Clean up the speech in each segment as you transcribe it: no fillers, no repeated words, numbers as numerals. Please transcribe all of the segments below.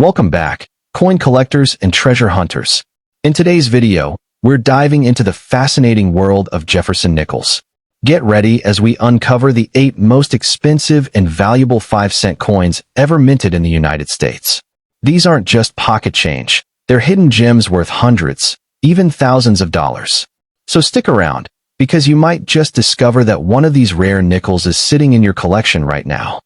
Welcome back, coin collectors and treasure hunters. In today's video, we're diving into the fascinating world of Jefferson Nickels. Get ready as we uncover the 8 most expensive and valuable 5-cent coins ever minted in the United States. These aren't just pocket change. They're hidden gems worth hundreds, even thousands of dollars. So stick around, because you might just discover that one of these rare nickels is sitting in your collection right now.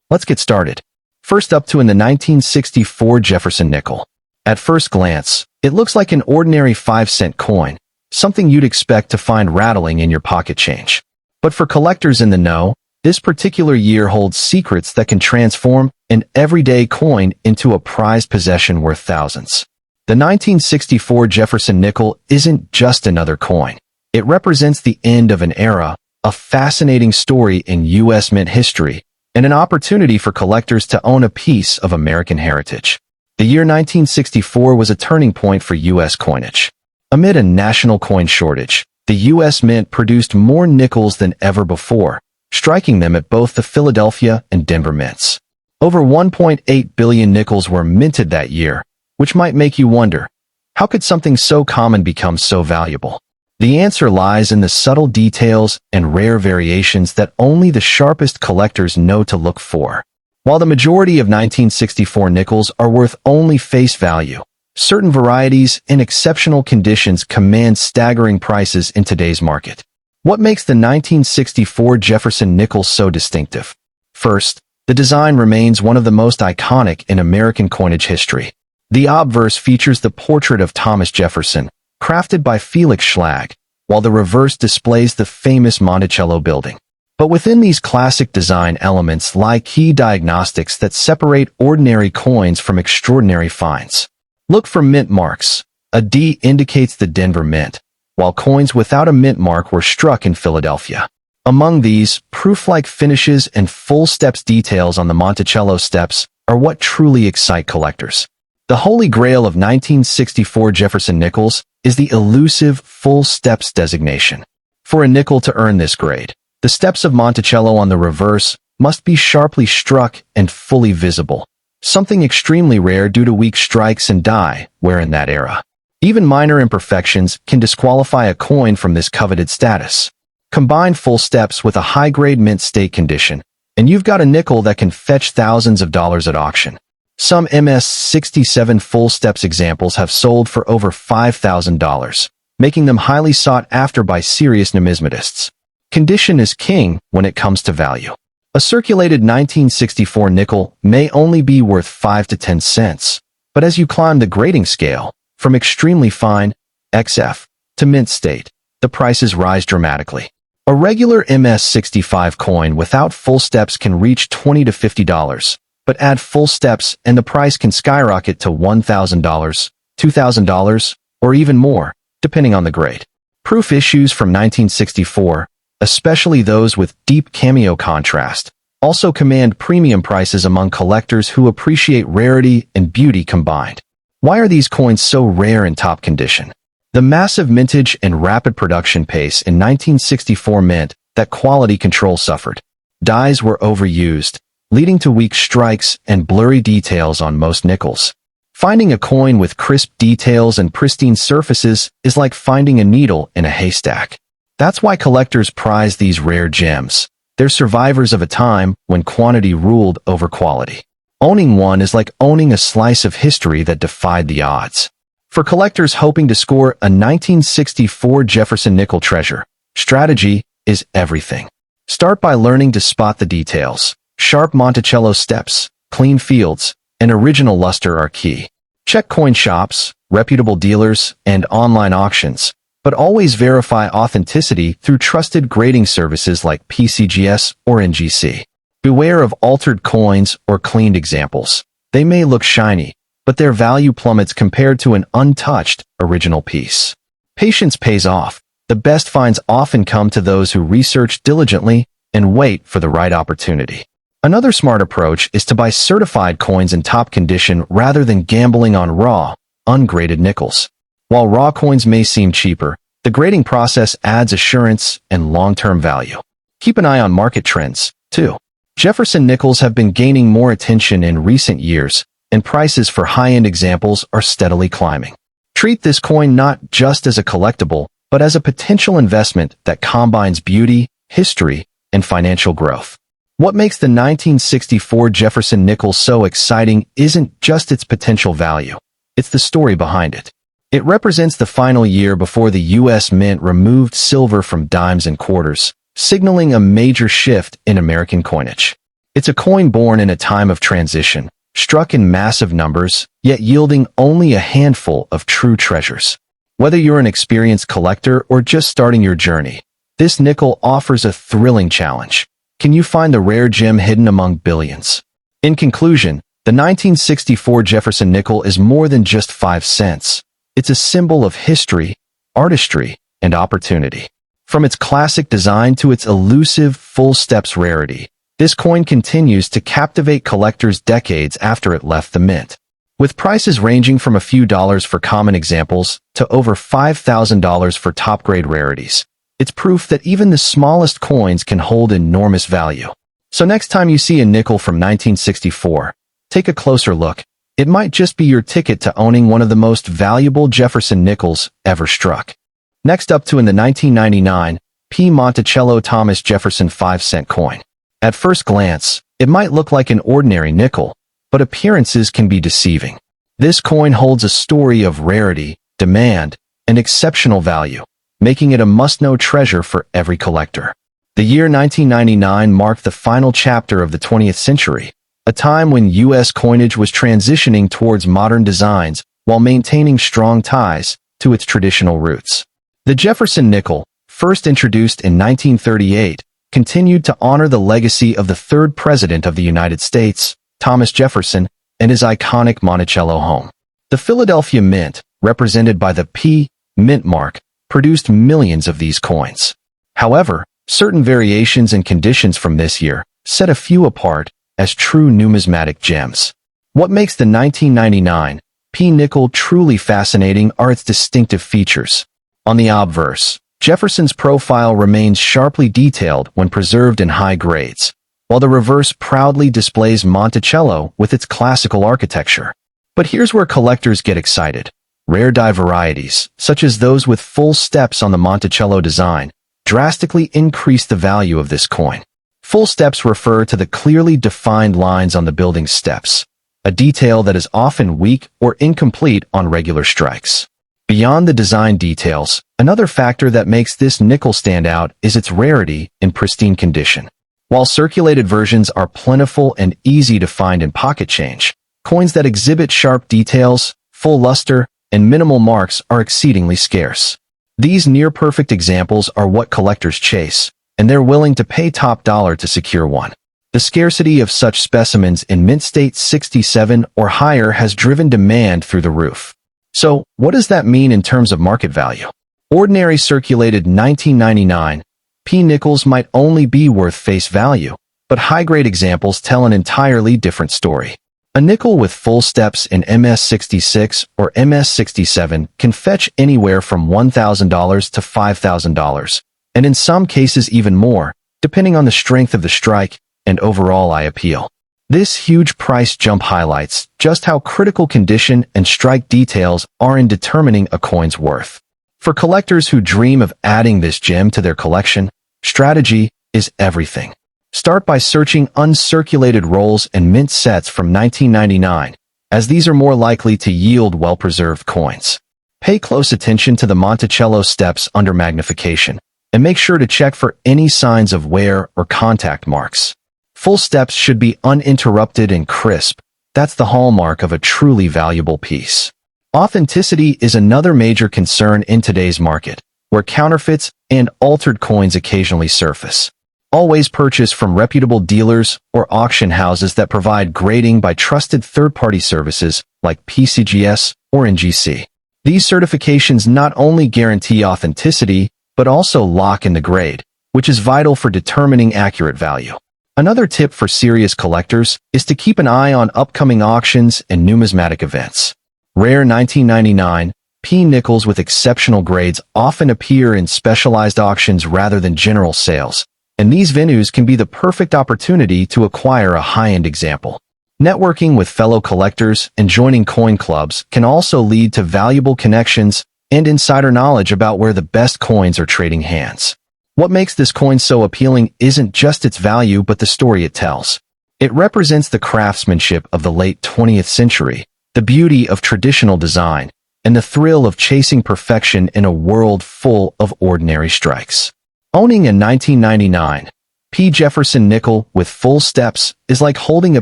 Let's get started. First up in the 1964 Jefferson Nickel. At first glance, it looks like an ordinary 5-cent coin, something you'd expect to find rattling in your pocket change. But for collectors in the know, this particular year holds secrets that can transform an everyday coin into a prized possession worth thousands. The 1964 Jefferson Nickel isn't just another coin. It represents the end of an era, a fascinating story in U.S. mint history, and an opportunity for collectors to own a piece of American heritage. The year 1964 was a turning point for U.S. coinage. Amid a national coin shortage, the U.S. Mint produced more nickels than ever before, striking them at both the Philadelphia and Denver mints. Over 1.8 billion nickels were minted that year, which might make you wonder, how could something so common become so valuable? The answer lies in the subtle details and rare variations that only the sharpest collectors know to look for. While the majority of 1964 nickels are worth only face value, certain varieties in exceptional conditions command staggering prices in today's market. What makes the 1964 Jefferson Nickel so distinctive? First, the design remains one of the most iconic in American coinage history. The obverse features the portrait of Thomas Jefferson, crafted by Felix Schlag, while the reverse displays the famous Monticello building. But within these classic design elements lie key diagnostics that separate ordinary coins from extraordinary finds. Look for mint marks. A D indicates the Denver Mint, while coins without a mint mark were struck in Philadelphia. Among these, proof-like finishes and full steps details on the Monticello steps are what truly excite collectors. The holy grail of 1964 Jefferson Nickels is the elusive full steps designation. For a nickel to earn this grade, the steps of Monticello on the reverse must be sharply struck and fully visible, something extremely rare due to weak strikes and die wear in that era. Even minor imperfections can disqualify a coin from this coveted status. Combine full steps with a high-grade mint state condition, and you've got a nickel that can fetch thousands of dollars at auction. Some MS-67 full steps examples have sold for over $5,000, making them highly sought after by serious numismatists. Condition is king when it comes to value. A circulated 1964 nickel may only be worth 5 to 10 cents, but as you climb the grading scale, from extremely fine, XF, to mint state, the prices rise dramatically. A regular MS-65 coin without full steps can reach $20 to $50, but add full steps and the price can skyrocket to $1,000, $2,000, or even more, depending on the grade. Proof issues from 1964, especially those with deep cameo contrast, also command premium prices among collectors who appreciate rarity and beauty combined. Why are these coins so rare in top condition? The massive mintage and rapid production pace in 1964 meant that quality control suffered. Dies were overused, leading to weak strikes and blurry details on most nickels. Finding a coin with crisp details and pristine surfaces is like finding a needle in a haystack. That's why collectors prize these rare gems. They're survivors of a time when quantity ruled over quality. Owning one is like owning a slice of history that defied the odds. For collectors hoping to score a 1964 Jefferson Nickel treasure, strategy is everything. Start by learning to spot the details. Sharp Monticello steps, clean fields, and original luster are key. Check coin shops, reputable dealers, and online auctions, but always verify authenticity through trusted grading services like PCGS or NGC. Beware of altered coins or cleaned examples. They may look shiny, but their value plummets compared to an untouched original piece. Patience pays off. The best finds often come to those who research diligently and wait for the right opportunity. Another smart approach is to buy certified coins in top condition rather than gambling on raw, ungraded nickels. While raw coins may seem cheaper, the grading process adds assurance and long-term value. Keep an eye on market trends, too. Jefferson Nickels have been gaining more attention in recent years, and prices for high-end examples are steadily climbing. Treat this coin not just as a collectible, but as a potential investment that combines beauty, history, and financial growth. What makes the 1964 Jefferson Nickel so exciting isn't just its potential value. It's the story behind it. It represents the final year before the U.S. Mint removed silver from dimes and quarters, signaling a major shift in American coinage. It's a coin born in a time of transition, struck in massive numbers, yet yielding only a handful of true treasures. Whether you're an experienced collector or just starting your journey, this nickel offers a thrilling challenge. Can you find the rare gem hidden among billions? In conclusion, the 1964 Jefferson Nickel is more than just 5 cents. It's a symbol of history, artistry, and opportunity. From its classic design to its elusive full steps rarity, this coin continues to captivate collectors decades after it left the mint. With prices ranging from a few dollars for common examples to over $5,000 for top-grade rarities, it's proof that even the smallest coins can hold enormous value. So next time you see a nickel from 1964, take a closer look. It might just be your ticket to owning one of the most valuable Jefferson nickels ever struck. Next up in the 1999 P. Monticello Thomas Jefferson 5-cent coin. At first glance, it might look like an ordinary nickel, but appearances can be deceiving. This coin holds a story of rarity, demand, and exceptional value, making it a must-know treasure for every collector. The year 1999 marked the final chapter of the 20th century, a time when U.S. coinage was transitioning towards modern designs while maintaining strong ties to its traditional roots. The Jefferson nickel, first introduced in 1938, continued to honor the legacy of the third president of the United States, Thomas Jefferson, and his iconic Monticello home. The Philadelphia Mint, represented by the P. Mint mark, produced millions of these coins. However, certain variations and conditions from this year set a few apart as true numismatic gems. What makes the 1999 P. nickel truly fascinating are its distinctive features. On the obverse, Jefferson's profile remains sharply detailed when preserved in high grades, while the reverse proudly displays Monticello with its classical architecture. But here's where collectors get excited. Rare die varieties, such as those with full steps on the Monticello design, drastically increase the value of this coin. Full steps refer to the clearly defined lines on the building's steps, a detail that is often weak or incomplete on regular strikes. Beyond the design details, another factor that makes this nickel stand out is its rarity in pristine condition. While circulated versions are plentiful and easy to find in pocket change, coins that exhibit sharp details, full luster, and minimal marks are exceedingly scarce. These near-perfect examples are what collectors chase, and they're willing to pay top dollar to secure one. The scarcity of such specimens in mint state 67 or higher has driven demand through the roof. So, what does that mean in terms of market value? Ordinary circulated 1999 P. nickels might only be worth face value, but high-grade examples tell an entirely different story. A nickel with full steps in MS66 or MS67 can fetch anywhere from $1,000 to $5,000, and in some cases even more, depending on the strength of the strike and overall eye appeal. This huge price jump highlights just how critical condition and strike details are in determining a coin's worth. For collectors who dream of adding this gem to their collection, strategy is everything. Start by searching uncirculated rolls and mint sets from 1999, as these are more likely to yield well-preserved coins. Pay close attention to the Monticello steps under magnification, and make sure to check for any signs of wear or contact marks. Full steps should be uninterrupted and crisp. That's the hallmark of a truly valuable piece. Authenticity is another major concern in today's market, where counterfeits and altered coins occasionally surface. Always purchase from reputable dealers or auction houses that provide grading by trusted third-party services like PCGS or NGC. These certifications not only guarantee authenticity, but also lock in the grade, which is vital for determining accurate value. Another tip for serious collectors is to keep an eye on upcoming auctions and numismatic events. Rare 1999 P. nickels with exceptional grades often appear in specialized auctions rather than general sales, and these venues can be the perfect opportunity to acquire a high-end example. Networking with fellow collectors and joining coin clubs can also lead to valuable connections and insider knowledge about where the best coins are trading hands. What makes this coin so appealing isn't just its value but the story it tells. It represents the craftsmanship of the late 20th century, the beauty of traditional design, and the thrill of chasing perfection in a world full of ordinary strikes. Owning a 1999 P. Jefferson nickel with full steps is like holding a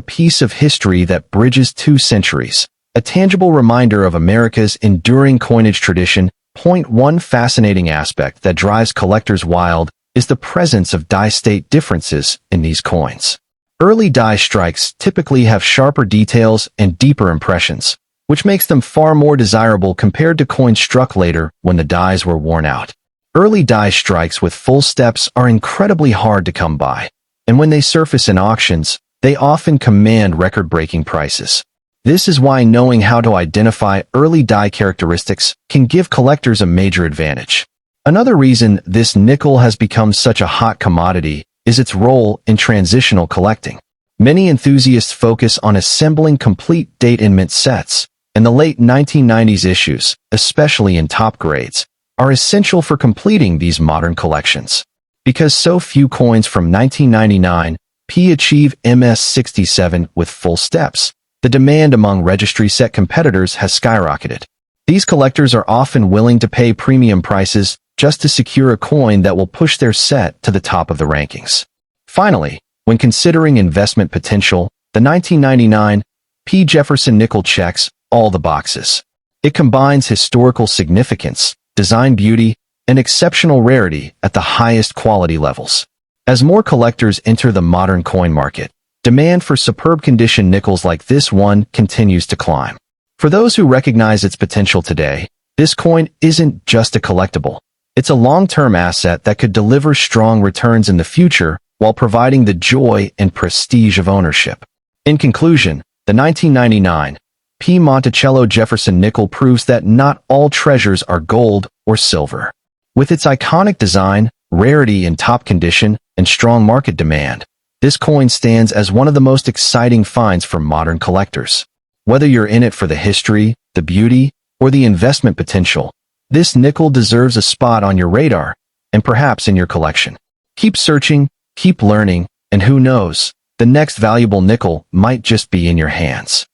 piece of history that bridges 2 centuries, a tangible reminder of America's enduring coinage tradition. One fascinating aspect that drives collectors wild is the presence of die state differences in these coins. Early die strikes typically have sharper details and deeper impressions, which makes them far more desirable compared to coins struck later when the dies were worn out. Early die strikes with full steps are incredibly hard to come by, and when they surface in auctions, they often command record-breaking prices. This is why knowing how to identify early die characteristics can give collectors a major advantage. Another reason this nickel has become such a hot commodity is its role in transitional collecting. Many enthusiasts focus on assembling complete date and mint sets, and the late 1990s issues, especially in top grades, are essential for completing these modern collections. Because so few coins from 1999 P achieve MS67 with full steps, the demand among registry set competitors has skyrocketed. These collectors are often willing to pay premium prices just to secure a coin that will push their set to the top of the rankings. Finally, when considering investment potential, the 1999 P. Jefferson Nickel checks all the boxes. It combines historical significance, design beauty, and exceptional rarity at the highest quality levels. As more collectors enter the modern coin market, demand for superb condition nickels like this one continues to climb. For those who recognize its potential today, this coin isn't just a collectible. It's a long-term asset that could deliver strong returns in the future while providing the joy and prestige of ownership. In conclusion, the 1999 P. Monticello Jefferson Nickel proves that not all treasures are gold or silver. With its iconic design, rarity in top condition, and strong market demand, this coin stands as one of the most exciting finds for modern collectors. Whether you're in it for the history, the beauty, or the investment potential, this nickel deserves a spot on your radar, and perhaps in your collection. Keep searching, keep learning, and who knows, the next valuable nickel might just be in your hands.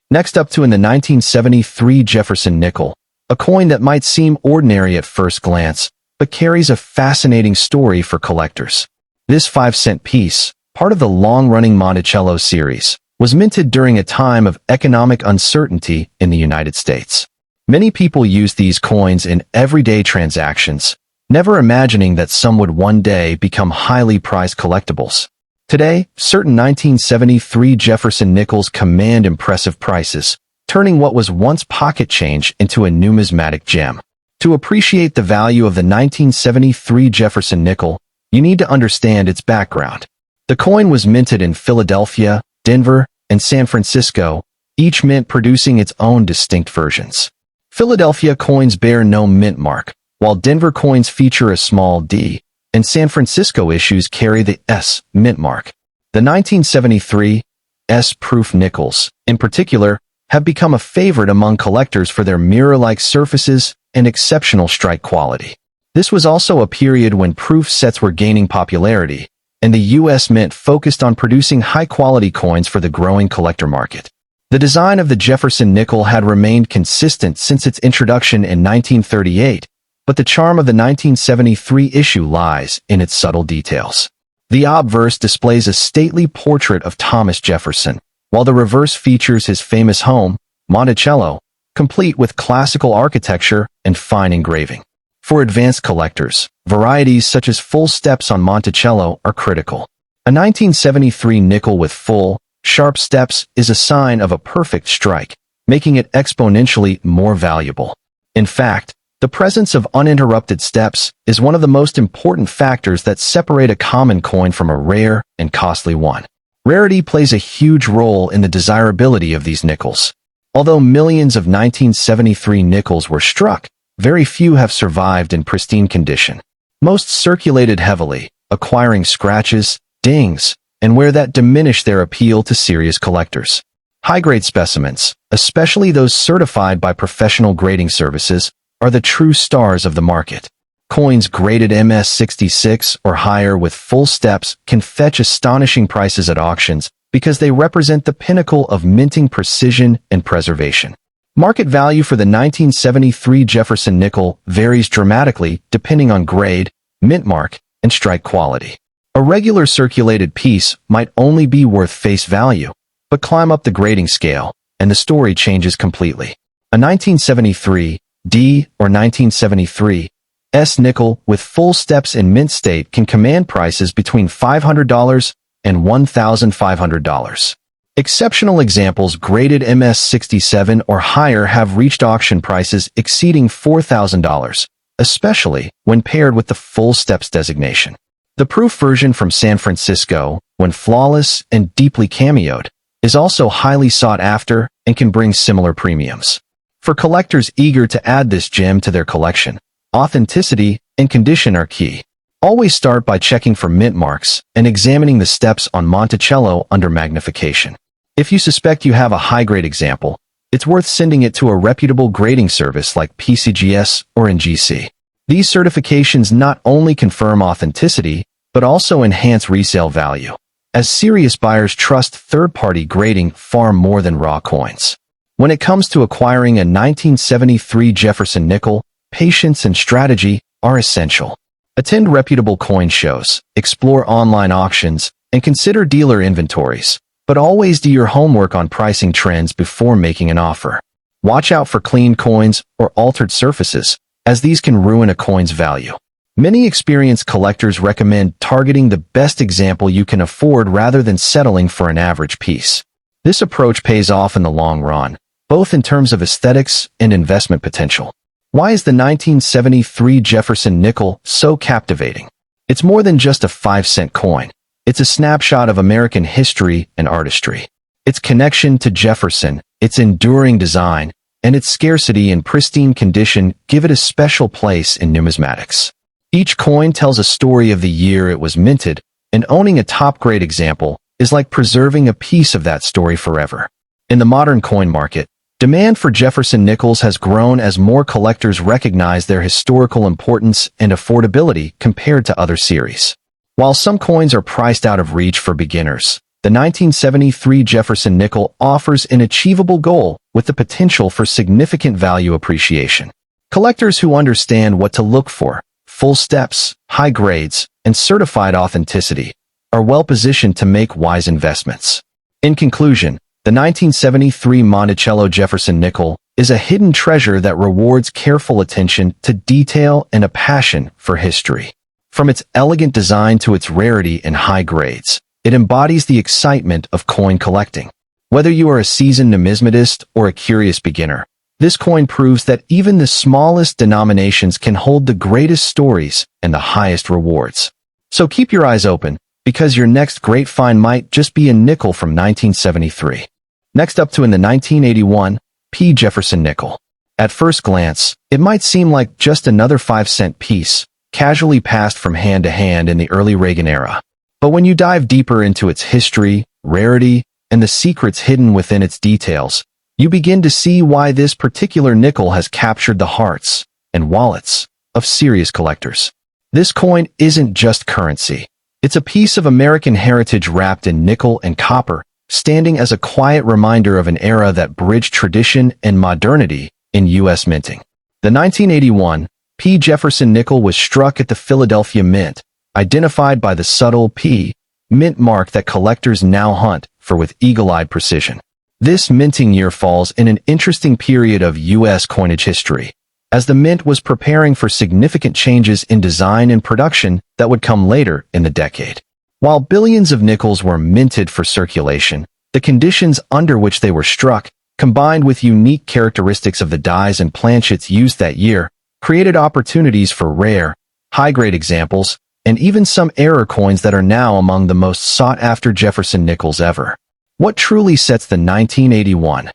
Next up in the 1973 Jefferson Nickel, a coin that might seem ordinary at first glance, but carries a fascinating story for collectors. This 5-cent piece, part of the long-running Monticello series, was minted during a time of economic uncertainty in the United States. Many people use these coins in everyday transactions, never imagining that some would one day become highly prized collectibles. Today, certain 1973 Jefferson Nickels command impressive prices, turning what was once pocket change into a numismatic gem. To appreciate the value of the 1973 Jefferson Nickel, you need to understand its background. The coin was minted in Philadelphia, Denver, and San Francisco, each mint producing its own distinct versions. Philadelphia coins bear no mint mark, while Denver coins feature a small D, and San Francisco issues carry the S mint mark. The 1973 S-proof nickels, in particular, have become a favorite among collectors for their mirror-like surfaces and exceptional strike quality. This was also a period when proof sets were gaining popularity, and the U.S. Mint focused on producing high-quality coins for the growing collector market. The design of the Jefferson Nickel had remained consistent since its introduction in 1938, but the charm of the 1973 issue lies in its subtle details. The obverse displays a stately portrait of Thomas Jefferson, while the reverse features his famous home, Monticello, complete with classical architecture and fine engraving. For advanced collectors, varieties such as full steps on Monticello are critical. A 1973 nickel with full, sharp steps is a sign of a perfect strike, making it exponentially more valuable. In fact, the presence of uninterrupted steps is one of the most important factors that separate a common coin from a rare and costly one. Rarity plays a huge role in the desirability of these nickels. Although millions of 1973 nickels were struck, very few have survived in pristine condition. Most circulated heavily, acquiring scratches, dings, and wear that diminish their appeal to serious collectors. High-grade specimens, especially those certified by professional grading services, are the true stars of the market. Coins graded MS66 or higher with full steps can fetch astonishing prices at auctions because they represent the pinnacle of minting precision and preservation. Market value for the 1973 Jefferson Nickel varies dramatically depending on grade, mint mark, and strike quality. A regular circulated piece might only be worth face value, but climb up the grading scale, and the story changes completely. A 1973 D or 1973 S nickel with full steps in mint state can command prices between $500 and $1,500. Exceptional examples graded MS67 or higher have reached auction prices exceeding $4,000, especially when paired with the full steps designation. The proof version from San Francisco, when flawless and deeply cameoed, is also highly sought after and can bring similar premiums. For collectors eager to add this gem to their collection, authenticity and condition are key. Always start by checking for mint marks and examining the steps on Monticello under magnification. If you suspect you have a high-grade example, it's worth sending it to a reputable grading service like PCGS or NGC. These certifications not only confirm authenticity, but also enhance resale value, as serious buyers trust third-party grading far more than raw coins. When it comes to acquiring a 1973 Jefferson Nickel, patience and strategy are essential. Attend reputable coin shows, explore online auctions, and consider dealer inventories, but always do your homework on pricing trends before making an offer. Watch out for clean coins or altered surfaces, as these can ruin a coin's value. Many experienced collectors recommend targeting the best example you can afford rather than settling for an average piece. This approach pays off in the long run, both in terms of aesthetics and investment potential. Why is the 1973 Jefferson Nickel so captivating? It's more than just a 5-cent coin. It's a snapshot of American history and artistry. Its connection to Jefferson, its enduring design, and its scarcity in pristine condition give it a special place in numismatics. Each coin tells a story of the year it was minted, and owning a top-grade example is like preserving a piece of that story forever. In the modern coin market, demand for Jefferson Nickels has grown as more collectors recognize their historical importance and affordability compared to other series. While some coins are priced out of reach for beginners, the 1973 Jefferson Nickel offers an achievable goal with the potential for significant value appreciation. Collectors who understand what to look for, full steps, high grades, and certified authenticity, are well positioned to make wise investments. In conclusion, the 1973 Monticello Jefferson Nickel is a hidden treasure that rewards careful attention to detail and a passion for history. From its elegant design to its rarity and high grades, it embodies the excitement of coin collecting. Whether you are a seasoned numismatist or a curious beginner, this coin proves that even the smallest denominations can hold the greatest stories and the highest rewards. So keep your eyes open, because your next great find might just be a nickel from 1973. Next up in the 1981 P. Jefferson Nickel. At first glance, it might seem like just another 5-cent piece, casually passed from hand to hand in the early Reagan era. But when you dive deeper into its history, rarity, and the secrets hidden within its details, you begin to see why this particular nickel has captured the hearts and wallets of serious collectors. This coin isn't just currency. It's a piece of American heritage wrapped in nickel and copper, standing as a quiet reminder of an era that bridged tradition and modernity in U.S. minting. The 1981 P. Jefferson Nickel was struck at the Philadelphia Mint, identified by the subtle P mint mark that collectors now hunt for with eagle-eyed precision. This minting year falls in an interesting period of U.S. coinage history, as the mint was preparing for significant changes in design and production that would come later in the decade. While billions of nickels were minted for circulation, the conditions under which they were struck, combined with unique characteristics of the dies and planchets used that year, created opportunities for rare, high-grade examples, and even some error coins that are now among the most sought-after Jefferson Nickels ever. What truly sets the 1981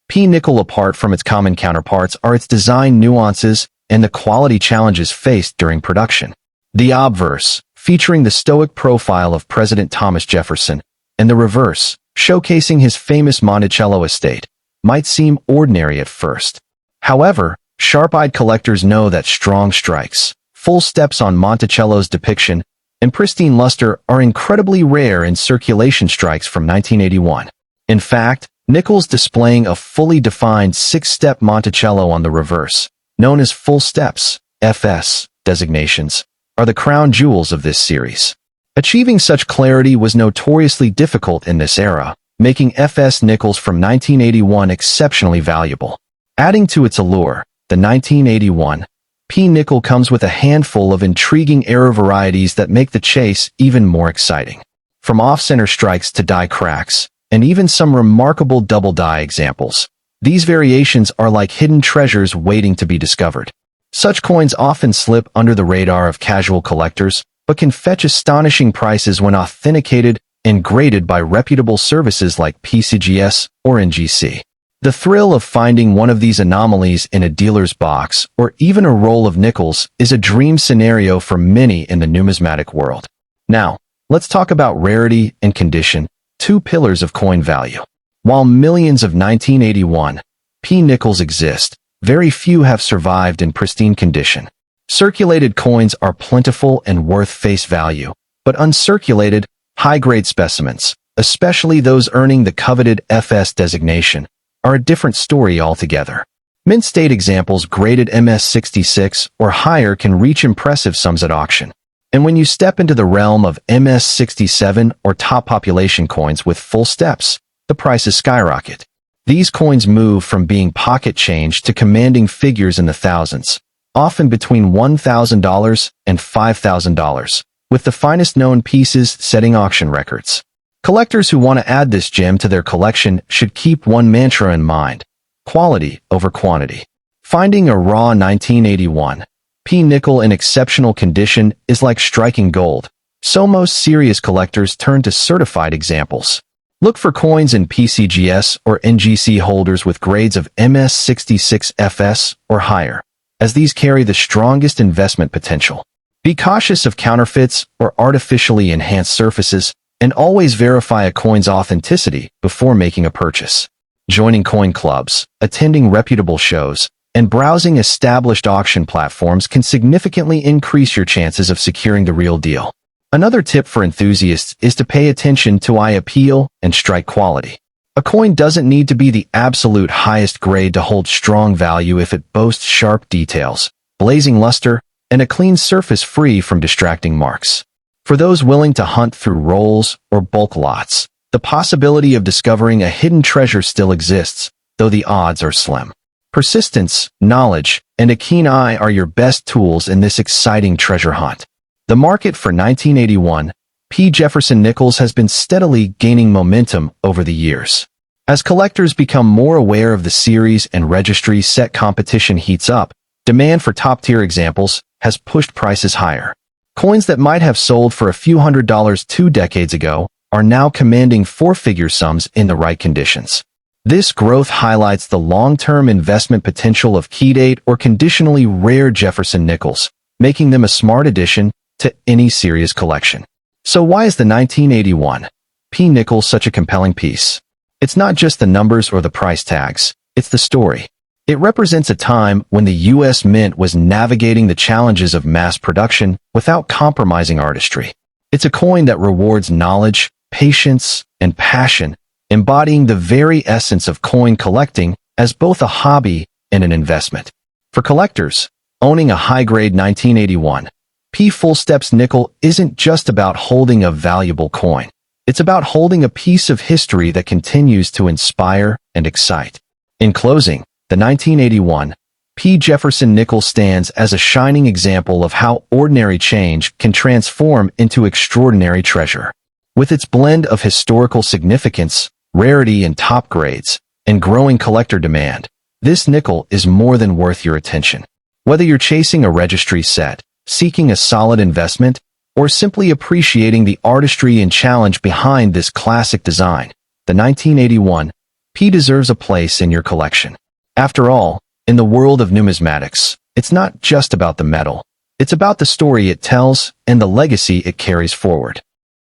P nickel apart from its common counterparts are its design nuances and the quality challenges faced during production. The obverse, featuring the stoic profile of President Thomas Jefferson, and the reverse, showcasing his famous Monticello estate, might seem ordinary at first. However, sharp-eyed collectors know that strong strikes, full steps on Monticello's depiction, and pristine luster are incredibly rare in circulation strikes from 1981. In fact, Nickels displaying a fully defined six-step Monticello on the reverse, known as full steps, FS, designations, are the crown jewels of this series. Achieving such clarity was notoriously difficult in this era, making FS Nickels from 1981 exceptionally valuable. Adding to its allure, the 1981 P nickel comes with a handful of intriguing error varieties that make the chase even more exciting. From off-center strikes to die cracks, and even some remarkable double die examples, these variations are like hidden treasures waiting to be discovered. Such coins often slip under the radar of casual collectors, but can fetch astonishing prices when authenticated and graded by reputable services like PCGS or NGC. The thrill of finding one of these anomalies in a dealer's box or even a roll of nickels is a dream scenario for many in the numismatic world. Now, let's talk about rarity and condition, two pillars of coin value. While millions of 1981 P nickels exist, very few have survived in pristine condition. Circulated coins are plentiful and worth face value, but uncirculated, high-grade specimens, especially those earning the coveted FS designation, are a different story altogether. Mint state examples graded MS66 or higher can reach impressive sums at auction. And when you step into the realm of MS67 or top population coins with full steps, the prices skyrocket. These coins move from being pocket change to commanding figures in the thousands, often between $1,000 and $5,000, with the finest known pieces setting auction records. Collectors who want to add this gem to their collection should keep one mantra in mind: quality over quantity. Finding a raw 1981 P nickel in exceptional condition is like striking gold, so most serious collectors turn to certified examples. Look for coins in PCGS or NGC holders with grades of MS66 FS or higher, as these carry the strongest investment potential. Be cautious of counterfeits or artificially enhanced surfaces, and always verify a coin's authenticity before making a purchase. Joining coin clubs, attending reputable shows, and browsing established auction platforms can significantly increase your chances of securing the real deal. Another tip for enthusiasts is to pay attention to eye appeal and strike quality. A coin doesn't need to be the absolute highest grade to hold strong value if it boasts sharp details, blazing luster, and a clean surface free from distracting marks. For those willing to hunt through rolls or bulk lots, the possibility of discovering a hidden treasure still exists, though the odds are slim. Persistence, knowledge, and a keen eye are your best tools in this exciting treasure hunt. The market for 1981 P. Jefferson Nickels has been steadily gaining momentum over the years. As collectors become more aware of the series and registry set competition heats up, demand for top-tier examples has pushed prices higher. Coins that might have sold for a few $100s 2 decades ago are now commanding four-figure sums in the right conditions. This growth highlights the long-term investment potential of key-date or conditionally rare Jefferson Nickels, making them a smart addition to any serious collection. So why is the 1981 P nickel such a compelling piece? It's not just the numbers or the price tags, it's the story. It represents a time when the U.S. Mint was navigating the challenges of mass production without compromising artistry. It's a coin that rewards knowledge, patience, and passion, embodying the very essence of coin collecting as both a hobby and an investment. For collectors, owning a high-grade 1981 P full steps nickel isn't just about holding a valuable coin. It's about holding a piece of history that continues to inspire and excite. In closing, the 1981 P. Jefferson Nickels stands as a shining example of how ordinary change can transform into extraordinary treasure. With its blend of historical significance, rarity and top grades, and growing collector demand, this nickel is more than worth your attention. Whether you're chasing a registry set, seeking a solid investment, or simply appreciating the artistry and challenge behind this classic design, the 1981 P deserves a place in your collection. After all, in the world of numismatics, it's not just about the metal. It's about the story it tells and the legacy it carries forward.